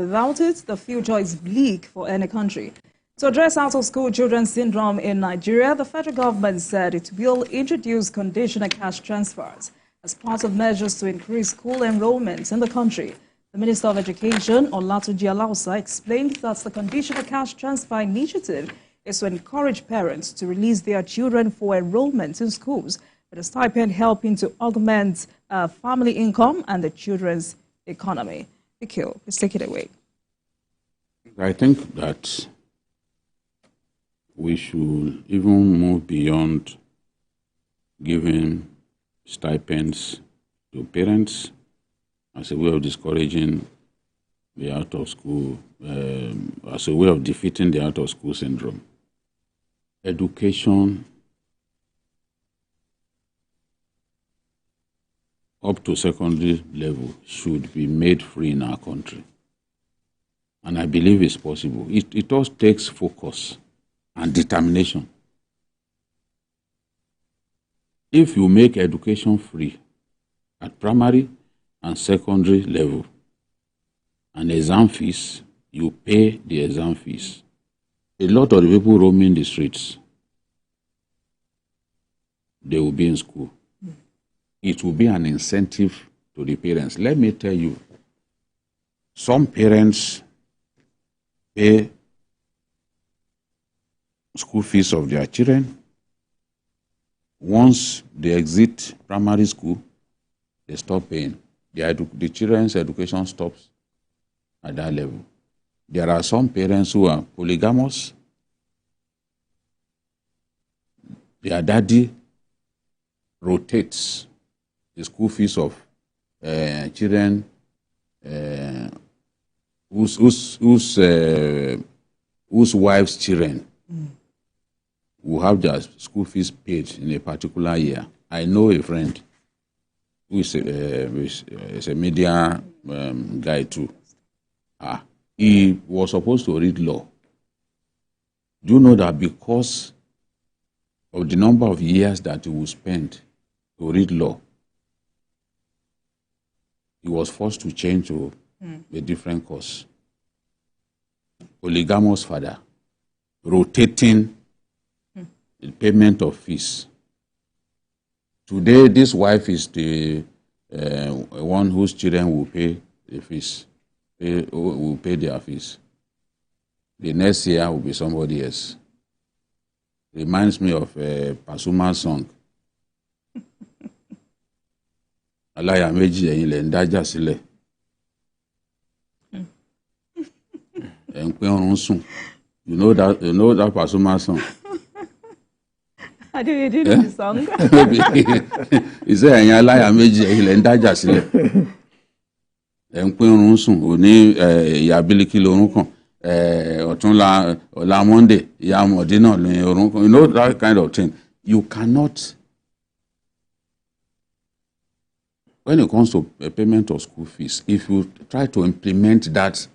Without it, the future is bleak for any country. To address out-of-school children syndrome in Nigeria, the federal government said it will introduce conditional cash transfers as part of measures to increase school enrollment in the country. The Minister of Education, Olatunji Alausa, explained that the conditional cash transfer initiative is to encourage parents to release their children for enrollment in schools, with a stipend helping to augment family income and the children's economy. Nikhil, please take it away. I think that we should even move beyond giving stipends to parents as a way of discouraging the out-of-school, as a way of defeating the out-of-school syndrome. Education up to secondary level should be made free in our country. And I believe it's possible. It all takes focus and determination. If you make education free at primary and secondary level, and exam fees, you pay the exam fees. A lot of the people roaming the streets, they will be in school. It will be an incentive to the parents. Let me tell you, some parents pay school fees of their children. Once they exit primary school, they stop paying. The children's education stops at that level. There are some parents who are polygamous. Their daddy rotates the school fees of children whose wives' children will have their school fees paid in a particular year. I know a friend who is a media guy too. He was supposed to read law. Do you know that because of the number of years that he would spend to read law, he was forced to change to a different course? Polygamous father, rotating the payment of fees. Today, this wife is the one whose children will pay the fees, will pay their fees. The next year will be somebody else. Reminds me of Pasuma's song. Alaya meji ẹ̀yin lẹ ń dájà sílẹ̀. Ẹ ń pín ọrùn sùn. You know that Pasuma song? How do you do the song? He said ẹ̀yin alaya meji ẹ̀yin lẹ ń dájà sílẹ̀. Ẹ ń pín ọrùn sùn. Òní ìyá Bílíkì lorún kàn. Ọ̀la Monday ìyá Mọ̀dínà ní orún kàn. You know that kind of thing. You cannot. When it comes to payment of school fees, if you try to implement that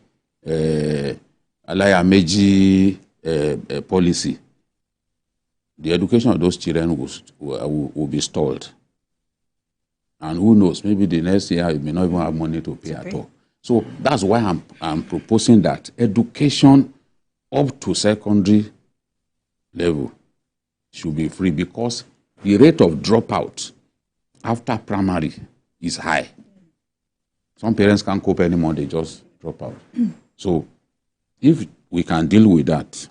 Alaya Meji policy, the education of those children will be stalled. And who knows, maybe the next year you may not even have money to pay at all. So that's why I'm proposing that education up to secondary level should be free, because the rate of dropout after primary is high. Some parents can't cope anymore, they just drop out. So if we can deal with that,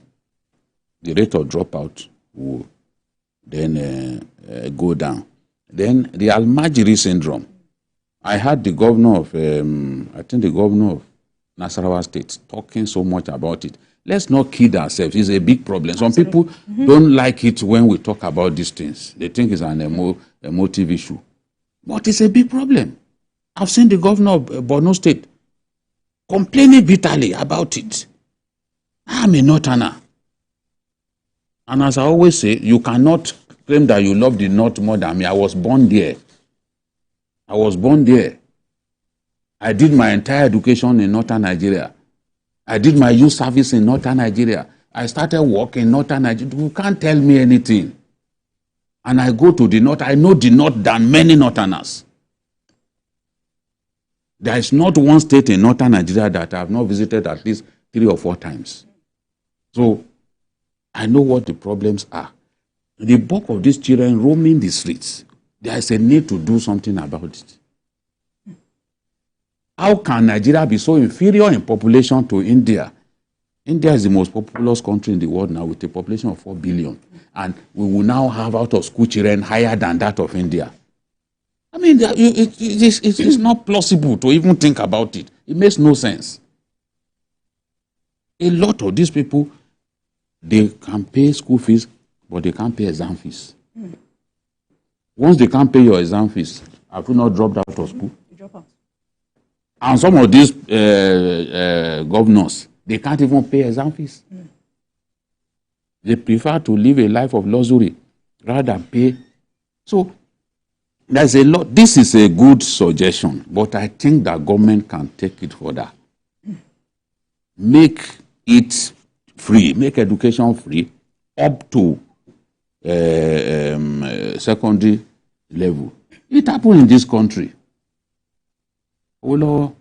the rate of dropout will then go down. Then the Almajiri syndrome. I heard the governor of, Nasarawa State talking so much about it. Let's not kid ourselves. It's a big problem. Some people don't like it when we talk about these things. They think it's an emotive issue. But it's a big problem. I've seen the governor of Borno State complaining bitterly about it. I'm a Northerner. And as I always say, you cannot claim that you love the North more than me. I was born there. I did my entire education in Northern Nigeria. I did my youth service in Northern Nigeria. I started work in Northern Nigeria. You can't tell me anything. And I go to the North. I know the North than many Northerners. There is not one state in northern Nigeria that I have not visited at least 3 or 4 times. So I know what the problems are. The bulk of these children roaming the streets, there is a need to do something about it. How can Nigeria be so inferior in population to India? India is the most populous country in the world now with a population of 4 billion. And we will now have out-of-school children higher than that of India. I mean, it's not plausible to even think about it. It makes no sense. A lot of these people, they can pay school fees, but they can't pay exam fees. Once they can't pay your exam fees, have you not dropped out of school? You drop out. And some of these governors, they can't even pay exam fees. They prefer to live a life of luxury rather than pay. So there's a lot. This is a good suggestion, but I think that government can take it further. Make it free, make education free up to secondary level. It happened in this country. Olo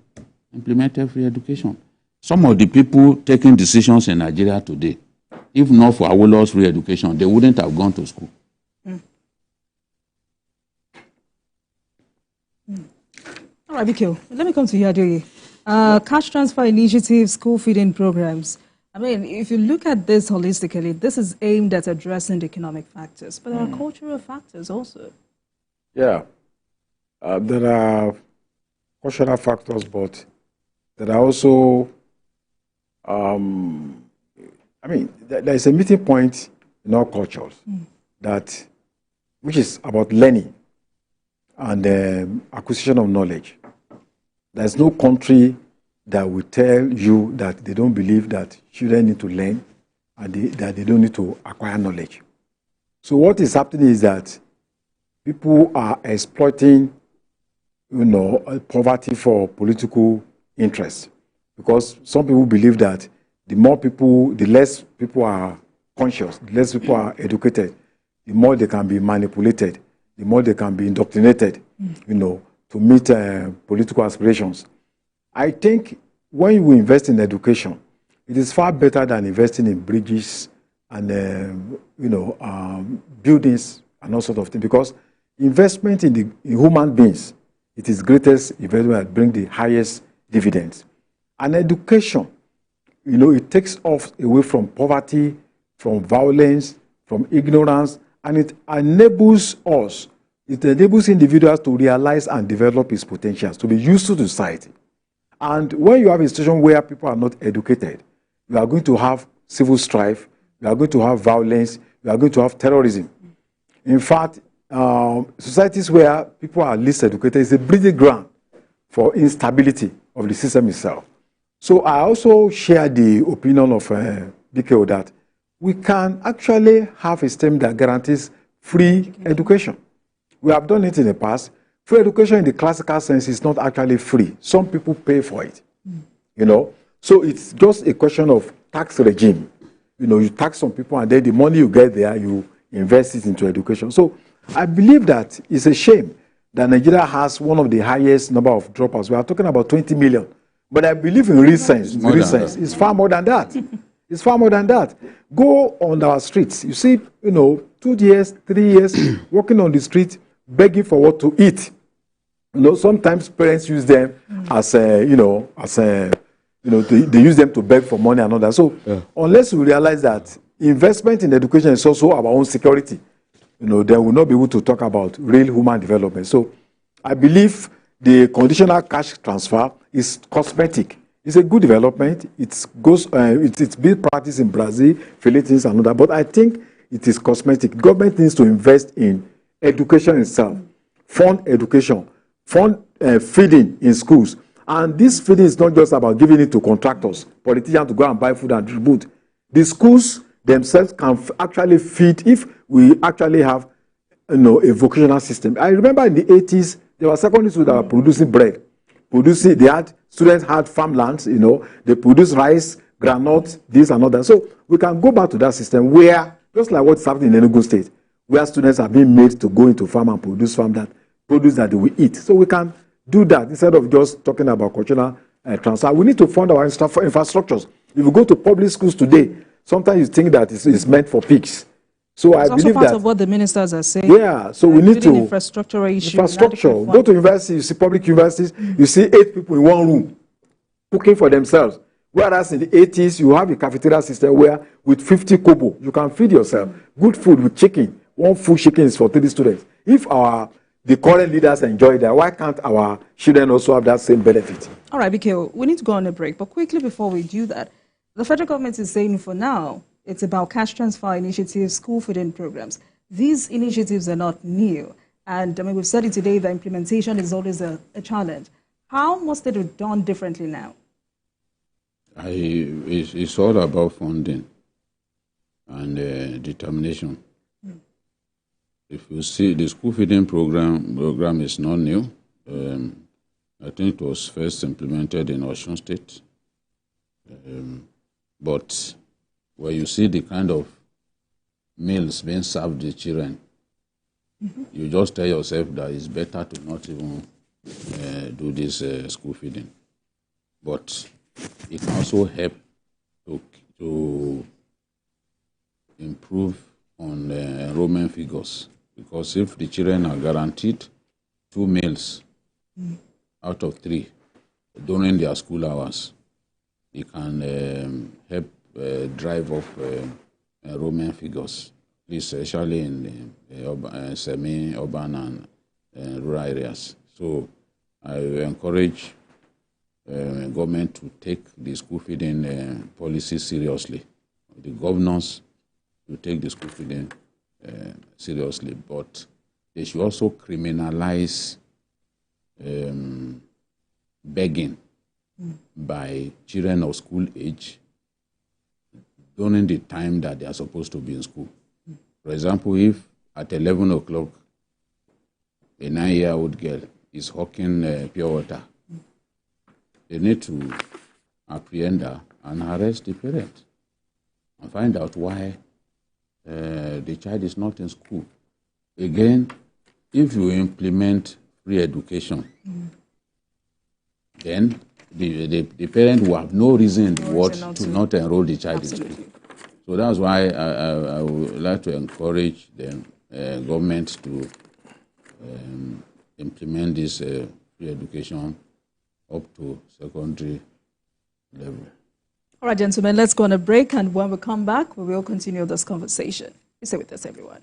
implemented free education. Some of the people taking decisions in Nigeria today, if not for Awolowo's free education, they wouldn't have gone to school. All right, Bikio, let me come to you, Adoye. Cash transfer initiatives, school feeding programs. I mean, if you look at this holistically, this is aimed at addressing the economic factors, but there are cultural factors also. Yeah, there are cultural factors, but there are also, I mean, there is a meeting point in all cultures that, which is about learning and acquisition of knowledge. There's no country that will tell you that they don't believe that children need to learn and that they don't need to acquire knowledge. So what is happening is that people are exploiting, poverty for political interest. Because some people believe that the less people are conscious, the less people are educated, the more they can be manipulated, the more they can be indoctrinated, to meet political aspirations. I think when you invest in education, it is far better than investing in bridges and buildings and all sorts of things. Because investment in human beings, it is greatest investment that brings the highest dividends. And education, it takes us away from poverty, from violence, from ignorance, and it enables us. It enables individuals to realize and develop his potentials, to be useful to society. And when you have a situation where people are not educated, you are going to have civil strife, you are going to have violence, you are going to have terrorism. In fact, societies where people are least educated is a breeding ground for instability of the system itself. So I also share the opinion of BKO that we can actually have a system that guarantees free education. We have done it in the past. Free education in the classical sense is not actually free. Some people pay for it, So it's just a question of tax regime. You tax some people and then the money you get there, you invest it into education. So I believe that it's a shame that Nigeria has one of the highest number of dropouts. We are talking about 20 million. But I believe in real sense, it's far more than that. It's far more than that. Go on our streets. You see, 2 years, 3 years, walking on the street, begging for what to eat. Sometimes parents use them as they use them to beg for money and all that. So unless we realize that investment in education is also our own security, then we'll not be able to talk about real human development. So I believe the conditional cash transfer is cosmetic. It's a good development. It's been practiced in Brazil, Philippines, and all that. But I think it is cosmetic. Government needs to invest in education itself, fund education, fund feeding in schools. And this feeding is not just about giving it to contractors, politicians to go and buy food and distribute. The schools themselves can actually feed if we actually have a vocational system. I remember in the 80s, there were secondary schools that were producing bread. Students had farmlands, they produce rice, granite, this and all that. So we can go back to that system where, just like what's happening in Enugu State, where students are being made to go into farm and produce produce that they will eat. So we can Do that instead of just talking about cultural transfer. We need to fund our infrastructures. If you go to public schools today, sometimes you think that it's meant for pigs. So it's I also believe part that, of what the ministers are saying. yeah, so we need to infrastructure issue. Go to universities, you see public universities, you see 8 people in one room cooking for themselves. Whereas in the 80s, you have a cafeteria system where with 50 kobo, you can feed yourself. Good food with chicken. One full chicken is for 3 students. If the current leaders enjoy that, why can't our children also have that same benefit? All right, BK, we need to go on a break. But quickly before we do that, the federal government is saying for now, it's about cash transfer initiatives, school feeding programs. These initiatives are not new. And I mean, we've said it today, the implementation is always a challenge. How must it be done differently now? It's all about funding and determination. If you see, the school feeding program is not new. I think it was first implemented in Osun State. But where you see the kind of meals being served to the children, you just tell yourself that it's better to not even do this school feeding. But it can also help to improve on enrollment figures, because if the children are guaranteed 2 meals out of 3 during their school hours, it can help drive up enrollment figures, especially in the semi-urban and rural areas. So I encourage government to take the school feeding policy seriously. The governors to take the school feeding seriously, but they should also criminalize begging by children of school age during the time that they are supposed to be in school. For example, if at 11 o'clock a 9-year-old girl is hawking pure water, they need to apprehend her and arrest the parent and find out why the child is not in school. Again, if you implement free education, then the parent will have no reason in the world to not enroll the child in school. So that's why I would like to encourage the government to implement this free education up to secondary level. All right, gentlemen, let's go on a break, and when we come back, we will continue this conversation. Stay with us, everyone.